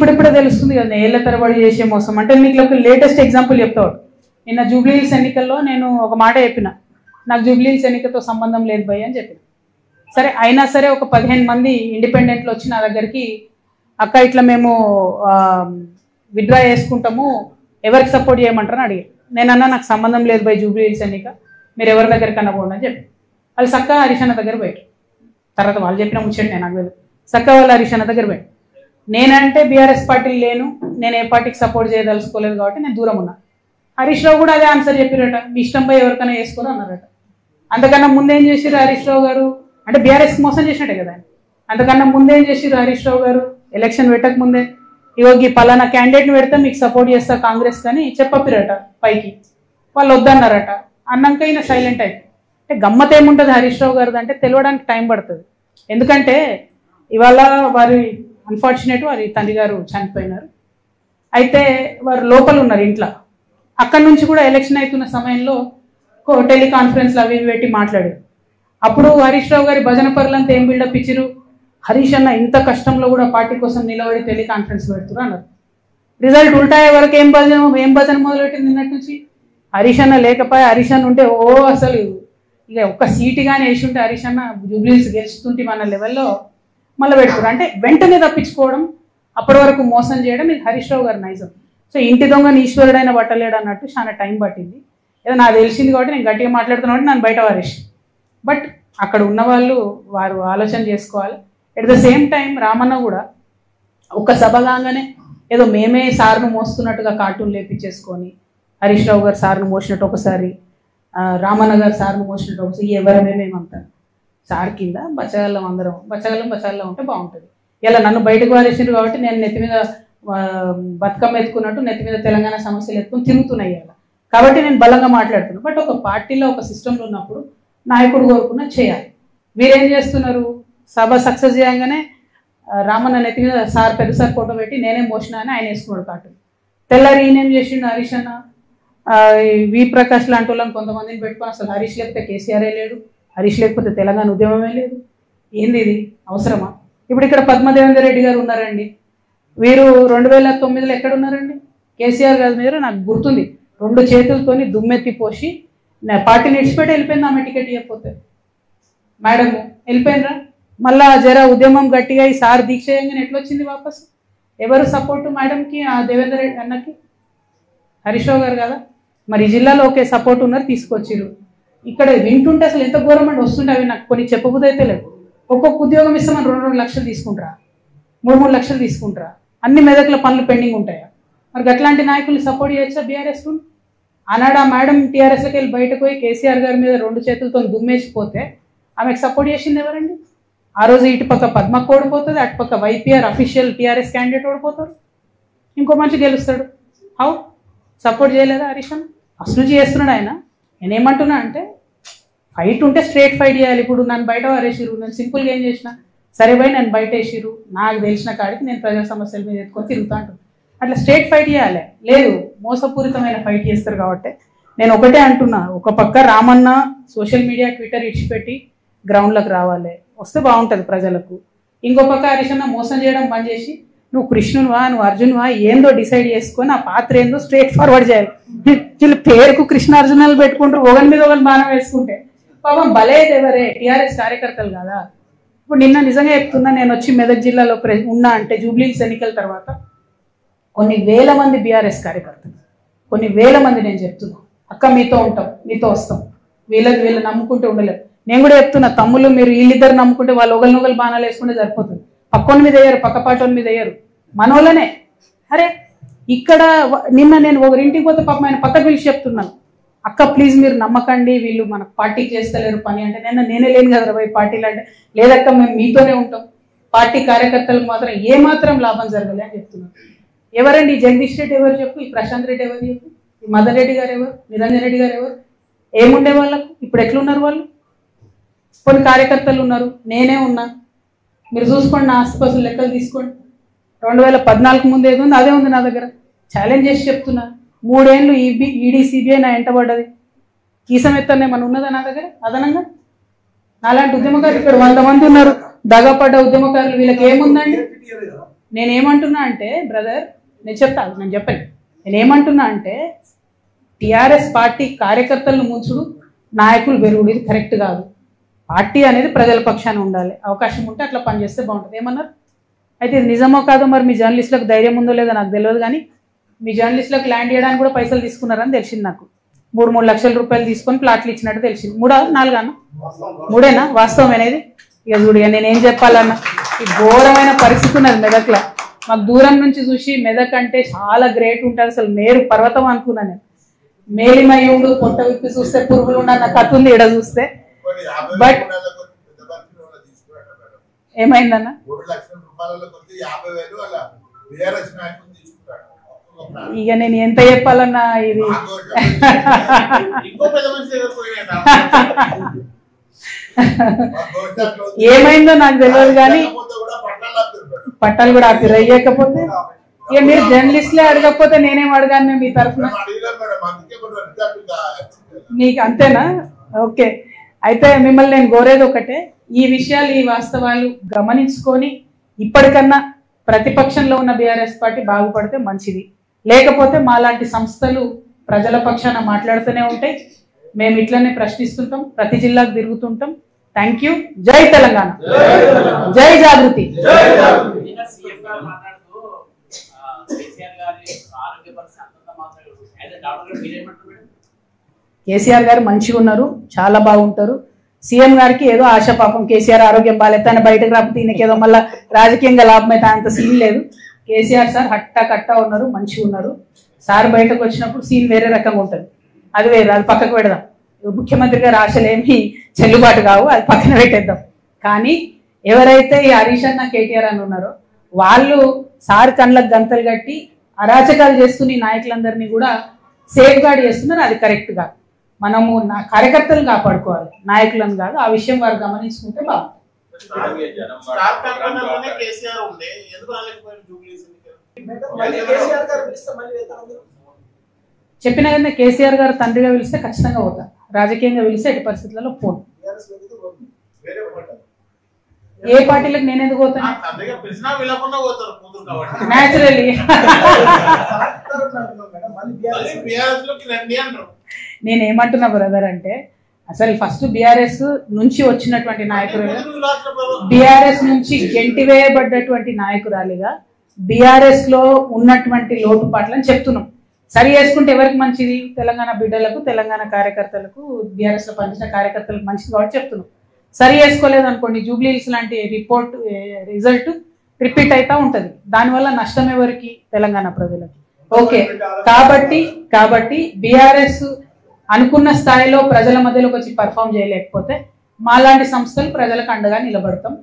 ఇప్పుడిప్పుడే తెలుస్తుంది కదా ఏళ్ల తరబడి చేసే మోసం. అంటే మీకు ఒక లేటెస్ట్ ఎగ్జాంపుల్ చెప్తాడు. నిన్న జూబ్లీహిల్స్ ఎన్నికల్లో నేను ఒక మాట చెప్పిన, నాకు జూబ్లీహిల్స్ ఎన్నికతో సంబంధం లేదు భయ్ అని చెప్పిన. సరే అయినా సరే ఒక 15 మంది ఇండిపెండెంట్లు వచ్చి నా దగ్గరికి, అక్క ఇట్లా మేము విత్డ్రా చేసుకుంటాము, ఎవరికి సపోర్ట్ చేయమంటారని అడిగారు. నేనన్నా నాకు సంబంధం లేదు భయ్ జూబ్లీహిల్స్ ఎన్నిక, మీరు ఎవరి దగ్గరికి అన్నపోండి అని చెప్పి వాళ్ళు చక్క హరీష్ అన్న దగ్గర పోయారు. తర్వాత వాళ్ళు చెప్పిన ముచ్చండి నేను నాకు చక్క వాళ్ళు హరీష్ అన్న దగ్గర పోయారు. నేనంటే బీఆర్ఎస్ పార్టీలు లేను, నేను ఏ పార్టీకి సపోర్ట్ చేయదలుచుకోలేదు కాబట్టి నేను దూరం ఉన్నా. హరీష్ రావు కూడా అదే ఆన్సర్ చెప్పారట, మీ ఇష్టంపై ఎవరికైనా వేసుకొని అన్నారట. అంతకన్నా ముందేం చేసిరు హరీష్ రావు గారు, అంటే బీఆర్ఎస్కి మోసం చేసినట్టే కదా. అంతకన్నా ముందేం చేసిరు హరీష్ రావు గారు, ఎలక్షన్ పెట్టక ముందే ఇవ్వకి పలానా క్యాండిడేట్ని పెడితే మీకు సపోర్ట్ చేస్తా కాంగ్రెస్ కానీ చెప్పపిరట పైకి, వాళ్ళు వద్దన్నారట. అన్నాక ఈయన సైలెంట్ అయిపోయి. అంటే గమ్మత్ ఏముంటుంది హరీష్ రావు గారిది అంటే తెలియడానికి టైం పడుతుంది. ఎందుకంటే ఇవాళ వారి అన్ఫార్చునేట్ వారి తండ్రి గారు చనిపోయినారు. అయితే వారు లోపల ఉన్నారు ఇంట్లో. అక్కడి నుంచి కూడా ఎలక్షన్ అవుతున్న సమయంలో టెలికాన్ఫరెన్స్లు అవి పెట్టి మాట్లాడారు. అప్పుడు హరీష్ రావు గారి భజన పరులంతా ఏం బిల్డప్ ఇచ్చిరు, హరీష్ అన్న ఇంత కష్టంలో కూడా పార్టీ కోసం నిలబడి టెలికాన్ఫరెన్స్ పెడుతున్నారు అన్నారు. రిజల్ట్ ఉల్టాయే వరకు ఏం భజన మొదలెట్టింది నిన్నటి నుంచి. హరీష్ అన్న లేకపోయా, హరీష్ అన్న ఉంటే అసలు ఇక ఒక్క సీటు కానీ వేసి ఉంటే హరీష్ అన్న జూబ్లీహిల్స్ గెలుచుతుంటే మన లెవెల్లో మళ్ళీ పెడుతున్నారు. అంటే వెంటనే తప్పించుకోవడం, అప్పటి వరకు మోసం చేయడం, ఇది హరీష్ రావు గారి నైజం. సో ఇంటి దొంగని ఈశ్వరుడైన పట్టలేడు అన్నట్టు చాలా టైం పట్టింది. ఏదో నాకు తెలిసింది కాబట్టి నేను గట్టిగా మాట్లాడుతున్నా కాబట్టి నన్ను బయట వారేసి. బట్ అక్కడ ఉన్న వాళ్ళు వారు ఆలోచన చేసుకోవాలి. At the same time Ramanna కూడా ఒక సభ కాగానే ఏదో మేమే సార్ను మోస్తున్నట్టుగా కార్టూన్ లేపించేసుకొని, హరీష్ రావు గారు సార్ను మోసినట్టు ఒకసారి, రామన్న గారు సార్ను మోసినట్టు ఒకసారి, ఎవరమేమేమంతా సార్ కింద బచ్చగల్లం అందరం బచ్చగల్లం ఉంటే బాగుంటుంది. ఇలా నన్ను బయటకు వారేసిండ్రు కాబట్టి నేను నెత్తి మీద బతుకమ్మ ఎత్తుకున్నట్టు నెత్తి మీద తెలంగాణ సమస్యలు ఎత్తుకుని తిరుగుతున్నాయి అలా. కాబట్టి నేను బలంగా మాట్లాడుతున్నాను. బట్ ఒక పార్టీలో ఒక సిస్టంలో ఉన్నప్పుడు నాయకుడు కోరుకున్న చేయాలి. మీరేం చేస్తున్నారు, సభ సక్సెస్ చేయగానే రామన్న నెత్తి మీద సార్ పెద్ద సార్ ఫోటో పెట్టి నేనేం మోసినా అని ఆయన వేసుకున్నాడు కార్టూన్. తెల్లారి ఈయనేం చేసిండు హరీష్ అన్న, వి ప్రకాష్ లాంటి వాళ్ళని కొంతమందిని పెట్టుకొని అసలు హరీష్ లేకపోతే కేసీఆరే లేడు, హరీష్ లేకపోతే తెలంగాణ ఉద్యమమే లేదు. ఏంది ఇది అవసరమా? ఇప్పుడు ఇక్కడ పద్మదేవేందర్ రెడ్డి గారు ఉన్నారండి. వీరు 2009లో ఎక్కడ ఉన్నారండి? కేసీఆర్ గారు మీరు నాకు గుర్తుంది 2 చేతులతోని దుమ్మెత్తి పోసి పార్టీని ఇడిచిపెట్టి వెళ్ళిపోయింది. ఆమె టికెట్ ఇవ్వకపోతే మేడం వెళ్ళిపోయినరా, మళ్ళా జర ఉద్యమం గట్టిగా ఈ సార్ దీక్ష చేయగానే ఎట్లా వచ్చింది వాపస్? ఎవరు సపోర్టు మేడంకి, ఆ దేవేందర్ రెడ్డి అన్నకి? హరీష్ రావు గారు కదా. మరి ఈ జిల్లాలో ఒకే సపోర్ట్ ఉన్నారు, తీసుకొచ్చిరు. ఇక్కడ వింటుంటే అసలు ఎంత ఘోరం అండి వస్తుంటే. అవి నాకు కొన్ని చెప్పబుద్ధి అయితే లేదు. ఒక్కొక్క ఉద్యోగం ఇస్తామని 2 లక్షలు తీసుకుంటారా, 3 లక్షలు తీసుకుంటారా? అన్ని మెదక్ల పనులు పెండింగ్ ఉంటాయా? మరి అట్లాంటి నాయకులు సపోర్ట్ చేయొచ్చా బీఆర్ఎస్? ఆనాడు ఆ మేడం టీఆర్ఎస్కి వెళ్ళి బయటకు పోయి కేసీఆర్ గారి మీద 2 చేతులతో దుమ్మేసిపోతే ఆమెకు సపోర్ట్ చేసింది ఎవరండి? ఆ రోజు ఇటుపక్క పద్మకు ఓడిపోతుంది, అటుపక్క వైపీఆర్ అఫీషియల్ టీఆర్ఎస్ క్యాండిడేట్ ఓడిపోతాడు, ఇంకో మనిషి గెలుస్తాడు. హౌ సపోర్ట్ చేయలేదా హరీష్ అన్న? ఫస్ట్ నుంచి చేస్తున్నాడు ఆయన. నేనేమంటున్నా అంటే ఫైట్ ఉంటే స్ట్రేట్ ఫైట్ చేయాలి. ఇప్పుడు నన్ను బయట వారేసిరు, నేను సింపుల్గా ఏం చేసిన, సరే పోయి నన్ను బయట వేసిరు, నాకు తెలిసిన కాడికి నేను ప్రజా సమస్యల మీద ఎత్తుకొని తిరుగుతా అంటాను. అట్లా స్ట్రేట్ ఫైట్ చేయాలి. లేదు మోసపూరితమైన ఫైట్ చేస్తారు కాబట్టి నేను ఒకటే అంటున్నా, ఒక పక్క రామన్న సోషల్ మీడియా ట్విట్టర్ ఇడిచిపెట్టి గ్రౌండ్లకు రావాలి, వస్తే బాగుంటుంది ప్రజలకు. ఇంకో పక్క హరీష్ అన్న మోసం చేయడం బంద్ చేసి నువ్వు కృష్ణునివా నువ్వు అర్జునువా ఏందో డిసైడ్ చేసుకొని ఆ పాత్ర ఏందో స్ట్రేట్ ఫార్వర్డ్ చేయాలి. వీళ్ళు పేరుకు కృష్ణార్జునాలు పెట్టుకుంటారు, ఒకరి మీద ఒకరి బాణం వేసుకుంటే పాపం బలేదు ఎవరే టీఆర్ఎస్ కార్యకర్తలు కదా. ఇప్పుడు నిన్న నిజంగా చెప్తున్నా, నేను వచ్చి మెదక్ జిల్లాలో ఉన్నా అంటే జూబ్లీహిల్స్ ఎన్నికల తర్వాత కొన్ని వేల మంది బీఆర్ఎస్ కార్యకర్తలు, కొన్ని వేల మంది నేను చెప్తున్నా, అక్క మీతో ఉంటాం, మీతో వస్తాం, వీళ్ళు నమ్ముకుంటూ ఉండలేదు. నేను కూడా చెప్తున్నా, తమ్ముళ్ళు మీరు వీళ్ళిద్దరు నమ్ముకుంటే వాళ్ళు ఒకరినొకరు బాణాలు వేసుకుంటే సరిపోతుంది. పక్కన మీద వేయరు, పక్క పాటోని మీద వేయరు, మనోళ్ళనే. అరే ఇక్కడ నిన్న నేను ఒకరింటికి పోతే పాపం ఆయన పక్క పిలిచి చెప్తున్నాను, అక్క ప్లీజ్ మీరు నమ్మకండి, వీళ్ళు మనకు పార్టీకి చేస్తలేరు పని అంటే. నేనే లేను కదా పోయి పార్టీలు అంటే, లేదక్క మేము మీతోనే ఉంటాం, పార్టీ కార్యకర్తలకు మాత్రం ఏమాత్రం లాభం జరగలే అని చెప్తున్నాను. ఎవరండి ఈ జగదీష్ రెడ్డి ఎవరు చెప్పు, ఈ ప్రశాంత్ రెడ్డి ఎవరు చెప్పు, ఈ మదన్ రెడ్డి గారు ఎవరు, నిరంజన్ రెడ్డి గారు ఎవరు? ఏముండే వాళ్ళకు ఇప్పుడు ఎట్లున్నారు వాళ్ళు? కొన్ని కార్యకర్తలు ఉన్నారు, నేనే ఉన్నా, మీరు చూసుకోండి, నా ఆస్తిపాస్తులు లెక్కలు తీసుకోండి. 2014 ముందు ఏది ఉంది అదే ఉంది నా దగ్గర. ఛాలెంజ్ చేసి చెప్తున్నా, 3 ఏళ్ళు ఈడీ సిబిఐ నా ఎంటబడ్డది, కీసం ఎత్తనే మన ఉన్నదా నా దగ్గర అదనంగా? నాలాంటి ఉద్యమకారులు ఇక్కడ 100 మంది ఉన్నారు, దగపడ్డ ఉద్యమకారులు, వీళ్ళకి ఏముందండి? నేనేమంటున్నా అంటే బ్రదర్, నేను చెప్పాను, నేనేమంటున్నా అంటే టీఆర్ఎస్ పార్టీ కార్యకర్తలను ముంచుడు, నాయకులు పెరుగుడు, ఇది కరెక్ట్ కాదు. పార్టీ అనేది ప్రజల పక్షాన ఉండాలి. అవకాశం ఉంటే అట్లా పనిచేస్తే బాగుంటుంది. ఏమన్నారు? అయితే ఇది నిజమో కాదో మరి మీ జర్నలిస్టులకు ధైర్యం ఉందో లేదో నాకు తెలియదు, కానీ మీ జర్నలిస్టులకు ల్యాండ్ చేయడానికి కూడా పైసలు తీసుకున్నారని తెలిసింది నాకు. 3 లక్షల రూపాయలు తీసుకొని ప్లాట్లు ఇచ్చినట్టు తెలిసింది. 3 4 అన్న 3 వాస్తవం అనేది. ఇక చూడు, ఇక నేనేం చెప్పాలన్నా, ఈ ఘోరమైన పరిస్థితి ఉన్నది మెదక్లో. మాకు దూరం నుంచి చూసి మెదక్ అంటే చాలా గ్రేట్ ఉంటుంది, అసలు మేరు పర్వతం అనుకున్నాను నేను. మేలిమయ్యుడు పొట్ట విప్పి చూస్తే పురుగులు ఉన్న కథ ఉంది ఈడ చూస్తే. బట్ ఏమైందన్న? ఇక నేను ఎంత చెప్పాలన్నా ఇది ఏమైందో నాకు తెలియదు, కానీ పట్టాలు కూడా ఆపి రయ్యకపోతే ఇక మీరు జర్నలిస్ట్లే అడగకపోతే నేనేం అడగాను మీ తరఫున? మీకు అంతేనా? ఓకే. అయితే మిమ్మల్ని నేను కోరేది ఒకటే, ఈ విషయాలు, ఈ వాస్తవాలు గమనించుకొని ఇప్పటికన్నా ప్రతిపక్షంలో ఉన్న బీఆర్ఎస్ పార్టీ బాగుపడితే మంచిది. లేకపోతే మాలాంటి సంస్థలు ప్రజల పక్షాన మాట్లాడుతూనే ఉంటాయి. మేము ఇట్లనే ప్రశ్నిస్తుంటాం, ప్రతి జిల్లాకు తిరుగుతుంటాం. Thank you. జై తెలంగాణ, జై జాగృతి. కేసీఆర్ గారు మంచిగా ఉన్నారు, చాలా బాగుంటారు. సీఎం గారికి ఏదో ఆశ, పాపం కేసీఆర్ ఆరోగ్యం బాగాలేదు, తను బయటకు రాకపోతే ఈయనకేదో మళ్ళీ రాజకీయంగా లాభం అయితే అంత సీన్ లేదు. కేసీఆర్ సార్ హట్టా కట్టా ఉన్నారు, మంచిగా ఉన్నారు. సార్ బయటకు వచ్చినప్పుడు సీన్ వేరే రకంగా ఉంటుంది, అది వేరు, అది పక్కకు పెడదాం. ముఖ్యమంత్రి గారు ఆశలేమి చెల్లుబాటు కావు, అది పక్కన పెట్టేద్దాం. కానీ ఎవరైతే ఈ హరీష్ అన్న, కేటీఆర్ అని ఉన్నారో వాళ్ళు సార్ కళ్ళకు గంతలు కట్టి అరాచకాలు చేస్తున్న ఈ నాయకులందరినీ కూడా సేఫ్ గార్డ్ చేస్తున్నారు. అది కరెక్ట్ గా మనము కార్యకర్తలను కాపాడుకోవాలి, నాయకులను కాదు. ఆ విషయం వారు గమనించుకుంటే బాగుంటుంది. చెప్పిన కదా, కేసీఆర్ గారు తండ్రిగా పిలిస్తే ఖచ్చితంగా పోతా, రాజకీయంగా పిలిస్తే ఎట్టి పరిస్థితులలో పోను. ఏ పార్టీలకు నేను ఎందుకు పోతాను? న్యాచురల్లీ నేనేమంటున్నా బ్రదర్ అంటే, అసలు ఫస్ట్ బీఆర్ఎస్ నుంచి వచ్చినటువంటి నాయకురాలు, బీఆర్ఎస్ నుంచి గెంటివేయబడ్డటువంటి నాయకురాలిగా బీఆర్ఎస్ లో ఉన్నటువంటి లోటుపాట్లని చెప్తున్నాం. సరి చేసుకుంటే ఎవరికి మంచిది? తెలంగాణ బిడ్డలకు, తెలంగాణ కార్యకర్తలకు, బీఆర్ఎస్ లో పనిచేసిన కార్యకర్తలకు మంచిది కాబట్టి చెప్తున్నాం. సరి చేసుకోలేదు అనుకోండి, జూబ్లీహిల్స్ లాంటి రిజల్ట్ రిపీట్ అవుతా ఉంటది. దానివల్ల నష్టం ఎవరికి? తెలంగాణ ప్రజలకి. ఓకే, కాబట్టి బీఆర్ఎస్ అనుకున్న స్థాయిలో ప్రజల మధ్యలోకి వచ్చి పర్ఫామ్ చేయలేకపోతే మాలాంటి సంస్థలు ప్రజలకు అండగా నిలబడతాం.